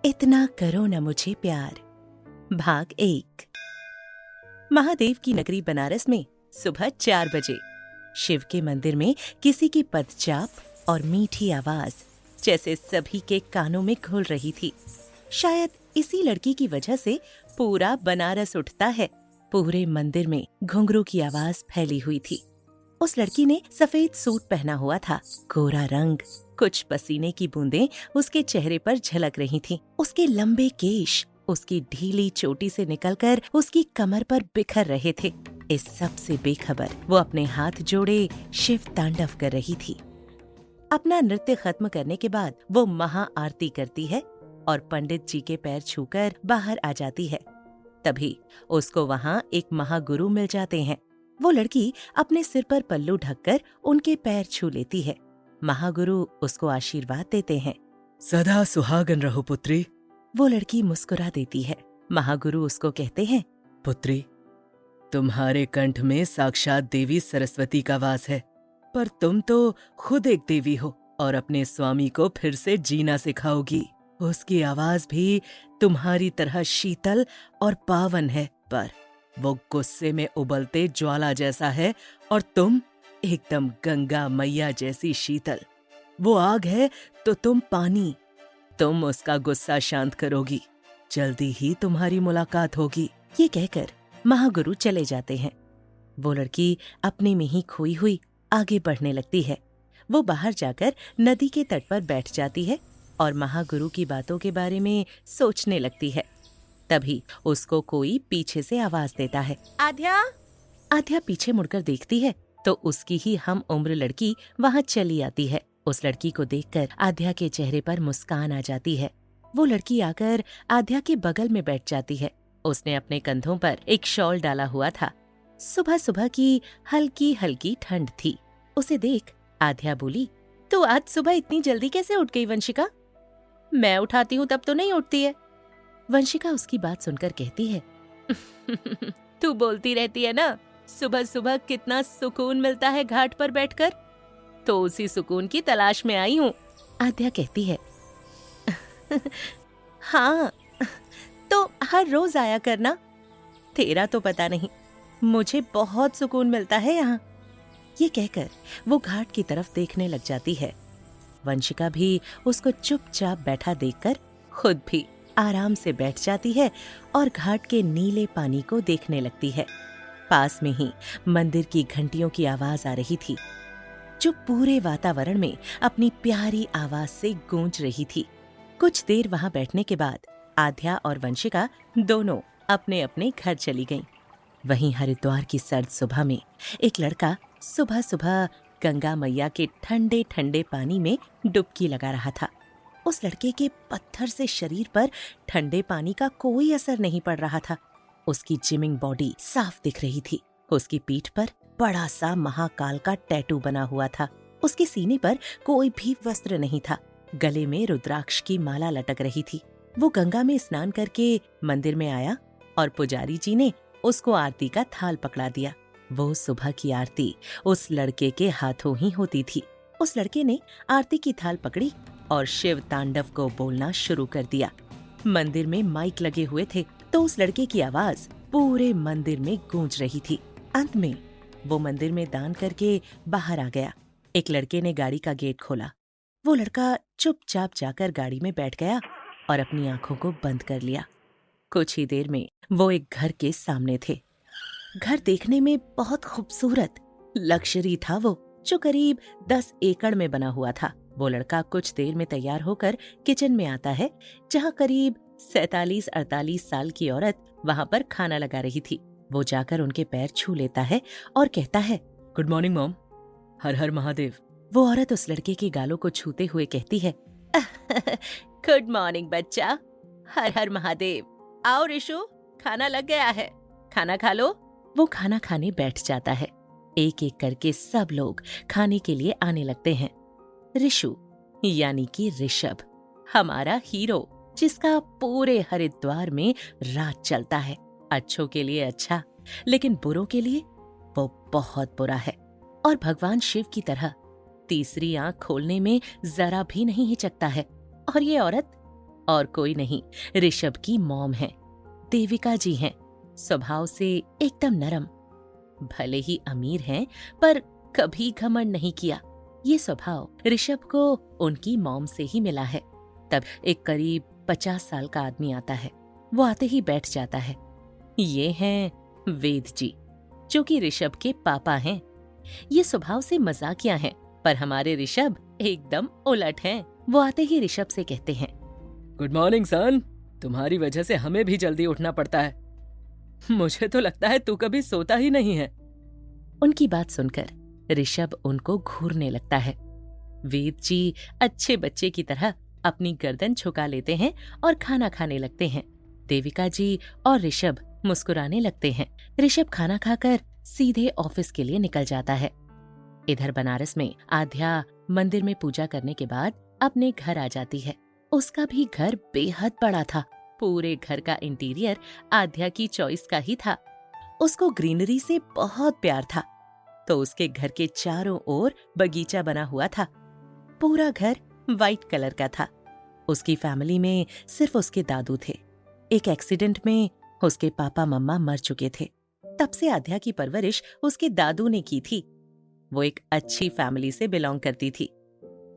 इतना करो न मुझे प्यार। भाग 1। महादेव की नगरी बनारस में सुबह 4 बजे शिव के मंदिर में किसी की पदचाप और मीठी आवाज जैसे सभी के कानों में घुल रही थी। शायद इसी लड़की की वजह से पूरा बनारस उठता है। पूरे मंदिर में घुंघरू की आवाज फैली हुई थी। उस लड़की ने सफेद सूट पहना हुआ था। गोरा रंग, कुछ पसीने की बूंदें उसके चेहरे पर झलक रही थीं। उसके लंबे केश उसकी ढीली चोटी से निकलकर उसकी कमर पर बिखर रहे थे। इस सब से बेखबर वो अपने हाथ जोड़े शिव तांडव कर रही थी। अपना नृत्य खत्म करने के बाद वो महा आरती करती है और पंडित जी के पैर छूकर बाहर आ जाती है। तभी उसको वहाँ एक महागुरु मिल जाते हैं। वो लड़की अपने सिर पर पल्लू ढककर उनके पैर छू लेती है। महागुरु उसको आशीर्वाद देते हैं। सदा सुहागन रहो पुत्री। वो लड़की मुस्कुरा देती है। महागुरु उसको कहते हैं, पुत्री, तुम्हारे कंठ में साक्षात देवी सरस्वती का वास है, पर तुम तो खुद एक देवी हो और अपने स्वामी को फिर से जीना सिखाओगी। उसकी आवाज भी तुम्हारी तरह शीतल और पावन है, पर वो गुस्से में उबलते ज्वाला जैसा है और तुम एकदम गंगा मैया जैसी शीतल। वो आग है तो तुम पानी। तुम उसका गुस्सा शांत करोगी, जल्दी ही तुम्हारी मुलाकात होगी। ये कहकर महागुरु चले जाते हैं। वो लड़की अपने में ही खोई हुई आगे बढ़ने लगती है। वो बाहर जाकर नदी के तट पर बैठ जाती है और महागुरु की बातों के बारे में सोचने लगती है। तभी उसको कोई पीछे से आवाज देता है, आध्या। आध्या पीछे मुड़कर देखती है तो उसकी ही हम उम्र लड़की वहाँ चली आती है। उस लड़की को देखकर आध्या के चेहरे पर मुस्कान आ जाती है। वो लड़की आकर आध्या के बगल में बैठ जाती है। उसने अपने कंधों पर एक शॉल डाला हुआ था। सुबह सुबह की हल्की हल्की ठंड थी। उसे देख आध्या बोली, तू आज सुबह इतनी जल्दी कैसे उठ गई वंशिका? मैं उठाती हूँ तब तो नहीं उठती है। वंशिका उसकी बात सुनकर कहती है, तू बोलती रहती है ना, सुबह सुबह कितना सुकून मिलता है घाट पर बैठकर, तो उसी सुकून की तलाश में आई हूँ। आध्या कहती है, हाँ तो हर रोज आया करना। तेरा तो पता नहीं, मुझे बहुत सुकून मिलता है यहाँ। ये कहकर वो घाट की तरफ देखने लग जाती है। वंशिका भी उसको चुपचाप बैठा देखकर खुद भी आराम से बैठ जाती है और घाट के नीले पानी को देखने लगती है। पास में ही मंदिर की घंटियों की आवाज आ रही थी, जो पूरे वातावरण में अपनी प्यारी आवाज से गूंज रही थी। कुछ देर वहां बैठने के बाद आध्या और वंशिका दोनों अपने अपने घर चली गईं। वहीं हरिद्वार की सर्द सुबह में एक लड़का सुबह सुबह गंगा मैया के ठंडे ठंडे पानी में डुबकी लगा रहा था। उस लड़के के पत्थर से शरीर पर ठंडे पानी का कोई असर नहीं पड़ रहा था। उसकी जिमिंग बॉडी साफ दिख रही थी। उसकी पीठ पर बड़ा सा महाकाल का टैटू बना हुआ था। उसके सीने पर कोई भी वस्त्र नहीं था। गले में रुद्राक्ष की माला लटक रही थी। वो गंगा में स्नान करके मंदिर में आया और पुजारी जी ने उसको आरती का थाल पकड़ा दिया। वो सुबह की आरती उस लड़के के हाथों ही होती थी। उस लड़के ने आरती की थाल पकड़ी और शिव तांडव को बोलना शुरू कर दिया। मंदिर में माइक लगे हुए थे तो उस लड़के की आवाज पूरे मंदिर में गूंज रही थी। अंत में वो मंदिर में दान करके बाहर आ गया। एक लड़के ने गाड़ी का गेट खोला। वो लड़का चुपचाप जाकर गाड़ी में बैठ गया और अपनी आंखों को बंद कर लिया। कुछ ही देर में वो एक घर के सामने थे। घर देखने में बहुत खूबसूरत लग्जरी था वो, जो करीब 10 एकड़ में बना हुआ था। वो लड़का कुछ देर में तैयार होकर किचन में आता है, जहाँ करीब 47-48 साल की औरत वहाँ पर खाना लगा रही थी। वो जाकर उनके पैर छू लेता है और कहता है, गुड मॉर्निंग मॉम, हर हर महादेव। वो औरत उस लड़के के गालों को छूते हुए कहती है, गुड मॉर्निंग बच्चा, हर हर महादेव। आओ रिशु, खाना लग गया है, खाना खा लो। वो खाना खाने बैठ जाता है। एक एक करके सब लोग खाने के लिए आने लगते हैं। रिशु यानी कि ऋषभ, हमारा हीरो, जिसका पूरे हरिद्वार में राज चलता है। अच्छों के लिए अच्छा, लेकिन बुरों के लिए वो बहुत बुरा है और भगवान शिव की तरह तीसरी आंख खोलने में जरा भी नहीं हिचकता है। और ये औरत और कोई नहीं, ऋषभ की मॉम है, देविका जी हैं। स्वभाव से एकदम नरम, भले ही अमीर हैं पर कभी घमंड नहीं किया। ये स्वभाव ऋषभ को उनकी मॉम से ही मिला है। तब एक करीब 50 साल का आदमी आता है। वो आते ही बैठ जाता है। ये हैं वेद जी, जो कि ऋषभ के पापा हैं। ये स्वभाव से मजाकिया हैं, पर हमारे ऋषभ एकदम उलट हैं। वो आते ही ऋषभ से कहते हैं, गुड मॉर्निंग सन। तुम्हारी वजह से हमें भी जल्दी उठना पड़ता है। मुझे तो लगता है तू कभी सोता ही नहीं है। उनकी बात सुनकर ऋषभ उनको घूरने लगता है। वेद जी अच्छे बच्चे की तरह अपनी गर्दन झुका लेते हैं और खाना खाने लगते हैं। देविका जी और ऋषभ मुस्कुराने लगते हैं। ऋषभ खाना खाकर सीधे ऑफिस के लिए निकल जाता है। इधर बनारस में आध्या मंदिर में पूजा करने के बाद अपने घर आ जाती है। उसका भी घर बेहद बड़ा था। पूरे घर का इंटीरियर आध्या की चॉइस का ही था। उसको ग्रीनरी से बहुत प्यार था, तो उसके घर के चारों ओर बगीचा बना हुआ था। पूरा घर वाइट कलर का था। उसकी फैमिली में सिर्फ उसके दादू थे। एक एक्सीडेंट में उसके पापा मम्मा मर चुके थे। तब से आध्या की परवरिश उसके दादू ने की थी। वो एक अच्छी फैमिली से बिलोंग करती थी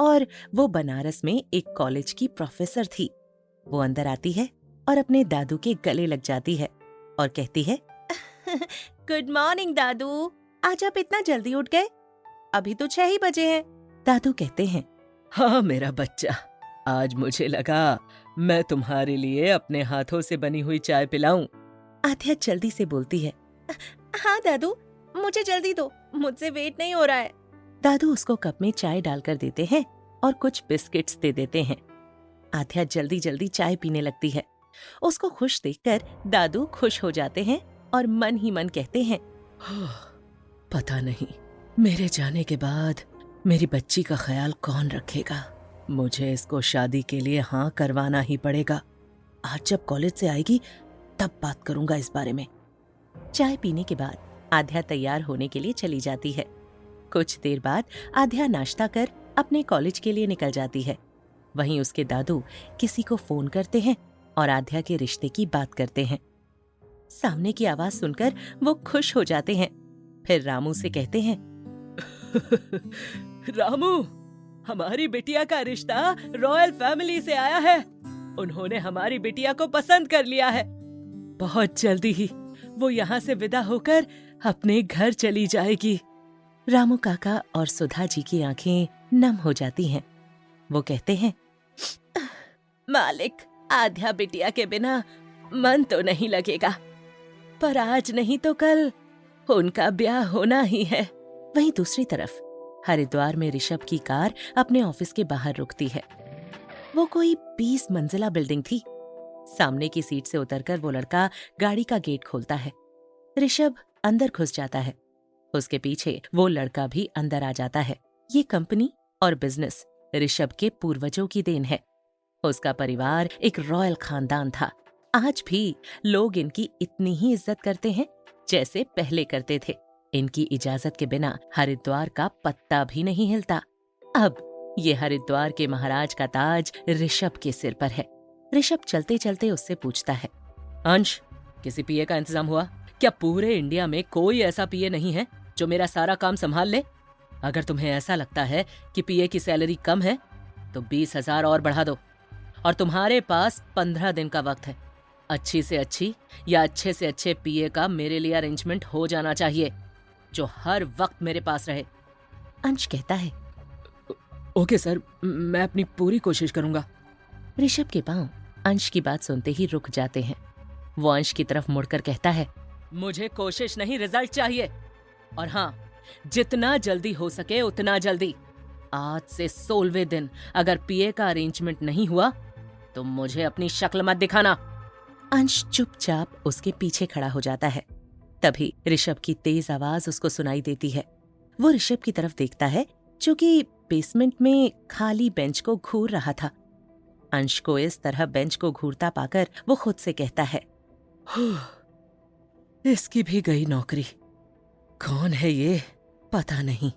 और वो बनारस में एक कॉलेज की प्रोफेसर थी। वो अंदर आती है और अपने दादू के गले लग जाती है और कहती है, गुड मॉर्निंग दादू, आज आप इतना जल्दी उठ गए? अभी तो 6 ही बजे हैं। दादू कहते हैं, हाँ मेरा बच्चा, आज मुझे लगा मैं तुम्हारे लिए अपने हाथों से बनी हुई चाय पिलाऊं। आध्या जल्दी से बोलती है, हाँ दादू, मुझे जल्दी दो, मुझसे वेट नहीं हो रहा है। दादू उसको कप में चाय डालकर देते हैं और कुछ बिस्किट्स दे देते हैं। आध्या जल्दी जल्दी चाय पीने लगती है। उसको खुश देखकर दादू खुश हो जाते हैं और मन ही मन कहते हैं, पता नहीं मेरे जाने के बाद मेरी बच्ची का ख्याल कौन रखेगा। मुझे इसको शादी के लिए हाँ करवाना ही पड़ेगा। आज जब कॉलेज से आएगी तब बात करूंगा इस बारे में। चाय पीने के बाद आध्या तैयार होने के लिए चली जाती है। कुछ देर बाद आध्या नाश्ता कर अपने कॉलेज के लिए निकल जाती है। वहीं उसके दादू किसी को फोन करते हैं और आध्या के रिश्ते की बात करते हैं। सामने की आवाज सुनकर वो खुश हो जाते हैं। फिर रामू से कहते हैं, रामू, हमारी बिटिया का रिश्ता रॉयल फैमिली से आया है। उन्होंने हमारी बिटिया को पसंद कर लिया है। बहुत जल्दी ही वो यहाँ से विदा होकर अपने घर चली जाएगी। रामू काका और सुधा जी की आंखें नम हो जाती हैं। वो कहते हैं, मालिक, आध्या बिटिया के बिना मन तो नहीं लगेगा, पर आज नहीं तो कल उनका ब्याह होना ही है। वहीं दूसरी तरफ हरिद्वार में ऋषभ की कार अपने ऑफिस के बाहर रुकती है। वो कोई 20 मंजिला बिल्डिंग थी। सामने की सीट से उतरकर वो लड़का गाड़ी का गेट खोलता है। ऋषभ अंदर घुस जाता है। उसके पीछे वो लड़का भी अंदर आ जाता है। ये कंपनी और बिजनेस ऋषभ के पूर्वजों की देन है। उसका परिवार एक रॉयल खानदान था। आज भी लोग इनकी इतनी ही इज्जत करते हैं जैसे पहले करते थे। इनकी इजाजत के बिना हरिद्वार का पत्ता भी नहीं हिलता। अब ये हरिद्वार के महाराज का ताज ऋषभ के सिर पर है। ऋषभ चलते चलते उससे पूछता है, अंश, किसी पीए का इंतजाम हुआ? क्या पूरे इंडिया में कोई ऐसा पीए नहीं है जो मेरा सारा काम संभाल ले? अगर तुम्हें ऐसा लगता है कि पीए की सैलरी कम है तो 20,000 और बढ़ा दो। और तुम्हारे पास 15 दिन का वक्त है। अच्छी से अच्छी या अच्छे से अच्छे पीए का मेरे लिए अरेंजमेंट हो जाना चाहिए, जो हर वक्त मेरे पास रहे। अंश कहता है, ओके सर, मैं अपनी पूरी कोशिश करूंगा। ऋषभ के पांव अंश की बात सुनते ही रुक जाते हैं। वो अंश की तरफ मुड़कर कहता है, मुझे कोशिश नहीं, रिजल्ट चाहिए। और हाँ, जितना जल्दी हो सके उतना जल्दी। आज से 16वें दिन अगर पीए का अरेंजमेंट नहीं हुआ तो मुझे अपनी शक्ल मत दिखाना। अंश चुपचाप उसके पीछे खड़ा हो जाता है। तभी ऋषभ की तेज आवाज उसको सुनाई देती है। वो ऋषभ की तरफ देखता है, जो कि बेसमेंट में खाली बेंच को घूर रहा था। अंश को इस तरह बेंच को घूरता पाकर वो खुद से कहता है, इसकी भी गई नौकरी। कौन है ये, पता नहीं।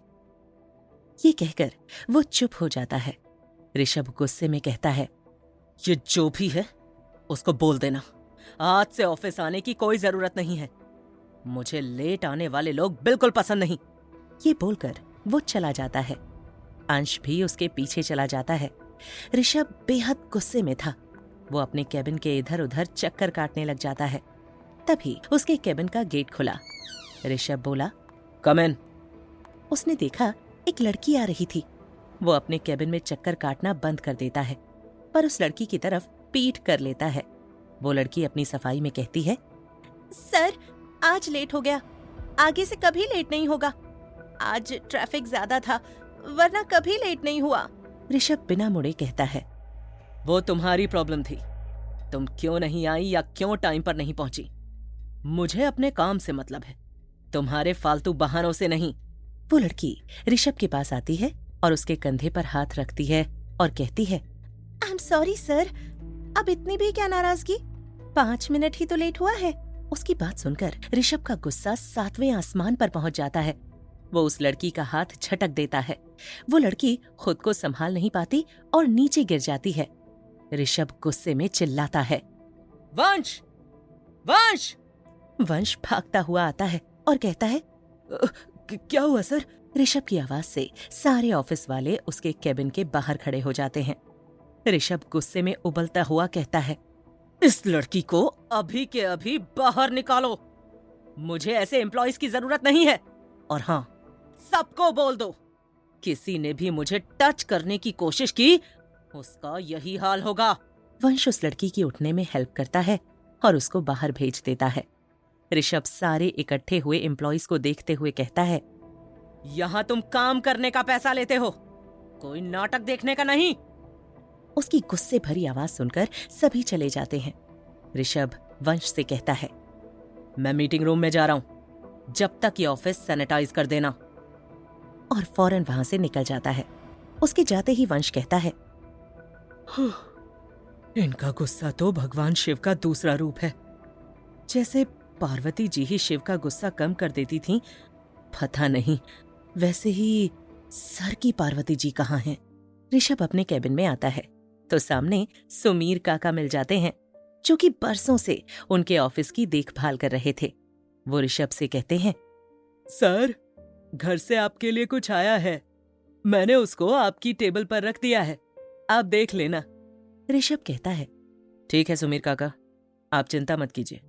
ये कहकर वो चुप हो जाता है। ऋषभ गुस्से में कहता है, ये जो भी है उसको बोल देना, आज से ऑफिस आने की कोई जरूरत नहीं है। मुझे लेट आने वाले लोग बिल्कुल पसंद नहीं। ये बोलकर वो चला जाता है। अंश भी उसके पीछे चला जाता है। ऋषभ बेहद गुस्से में था। वो अपने केबिन के इधर उधर चक्कर काटने लग जाता है। तभी उसके केबिन का गेट खुला। ऋषभ बोला, कम इन। उसने देखा एक लड़की आ रही थी। वो अपने केबिन में चक्कर काटना बंद कर देता है, पर उस लड़की की तरफ पीठ कर लेता है। वो लड़की अपनी सफाई में कहती है, सर आज लेट हो गया, आगे से कभी लेट नहीं होगा। आज ट्रैफिक ज्यादा था, वरना कभी लेट नहीं हुआ। ऋषभ बिना मुड़े कहता है, वो तुम्हारी प्रॉब्लम थी। तुम क्यों नहीं आई या क्यों टाइम पर नहीं पहुंची, मुझे अपने काम से मतलब है, तुम्हारे फालतू बहानों से नहीं। वो लड़की ऋषभ के पास आती है और उसके कंधे पर हाथ रखती है और कहती है, आई एम सॉरी सर, अब इतनी भी क्या नाराजगी, 5 मिनट ही तो लेट हुआ है। उसकी बात सुनकर ऋषभ का गुस्सा 7वें आसमान पर पहुंच जाता है। वो उस लड़की का हाथ झटक देता है। वो लड़की खुद को संभाल नहीं पाती और नीचे गिर जाती है। ऋषभ गुस्से में चिल्लाता है, वंश, वंश! वंश भागता हुआ आता है और कहता है, क्या हुआ सर? ऋषभ की आवाज से सारे ऑफिस वाले उसके केबिन के बाहर खड़े हो जाते हैं। ऋषभ गुस्से में उबलता हुआ कहता है, इस लड़की को अभी के अभी बाहर निकालो। मुझे ऐसे एम्प्लॉइज की जरूरत नहीं है। और हाँ, सबको बोल दो, किसी ने भी मुझे टच करने की कोशिश की, उसका यही हाल होगा। वंश उस लड़की की उठने में हेल्प करता है और उसको बाहर भेज देता है। ऋषभ सारे इकट्ठे हुए एम्प्लॉइज को देखते हुए कहता है, यहाँ तुम काम करने का पैसा लेते हो, कोई नाटक देखने का नहीं। उसकी गुस्से भरी आवाज सुनकर सभी चले जाते हैं। ऋषभ वंश से कहता है, मैं मीटिंग रूम में जा रहा हूं, जब तक ये ऑफिस सैनिटाइज कर देना। और फौरन वहां से निकल जाता है। उसके जाते ही वंश कहता है, इनका गुस्सा तो भगवान शिव का दूसरा रूप है। जैसे पार्वती जी ही शिव का गुस्सा कम कर देती थीं, पता नहीं वैसे ही सर की पार्वती जी कहाँ हैं। ऋषभ अपने केबिन में आता है तो सामने सुमीर काका मिल जाते हैं, जो कि बरसों से उनके ऑफिस की देखभाल कर रहे थे। वो ऋषभ से कहते हैं, सर, घर से आपके लिए कुछ आया है, मैंने उसको आपकी टेबल पर रख दिया है, आप देख लेना। ऋषभ कहता है, ठीक है सुमीर काका, आप चिंता मत कीजिए।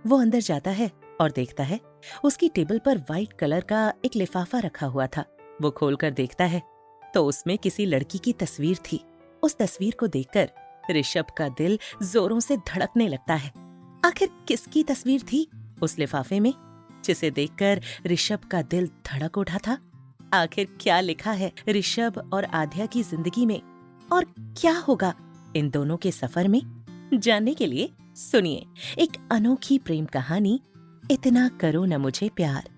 वो अंदर जाता है और देखता है उसकी टेबल पर व्हाइट कलर का एक लिफाफा रखा हुआ था। वो खोलकर देखता है तो उसमें किसी लड़की की तस्वीर थी। उस तस्वीर को देखकर ऋषभ का दिल जोरों से धड़कने लगता है। आखिर किसकी तस्वीर थी उस लिफाफे में, जिसे देखकर ऋषभ का दिल धड़क उठा था? आखिर क्या लिखा है ऋषभ और आध्या की जिंदगी में, और क्या होगा इन दोनों के सफर में? जानने के लिए सुनिए एक अनोखी प्रेम कहानी, इतना करो न मुझे प्यार।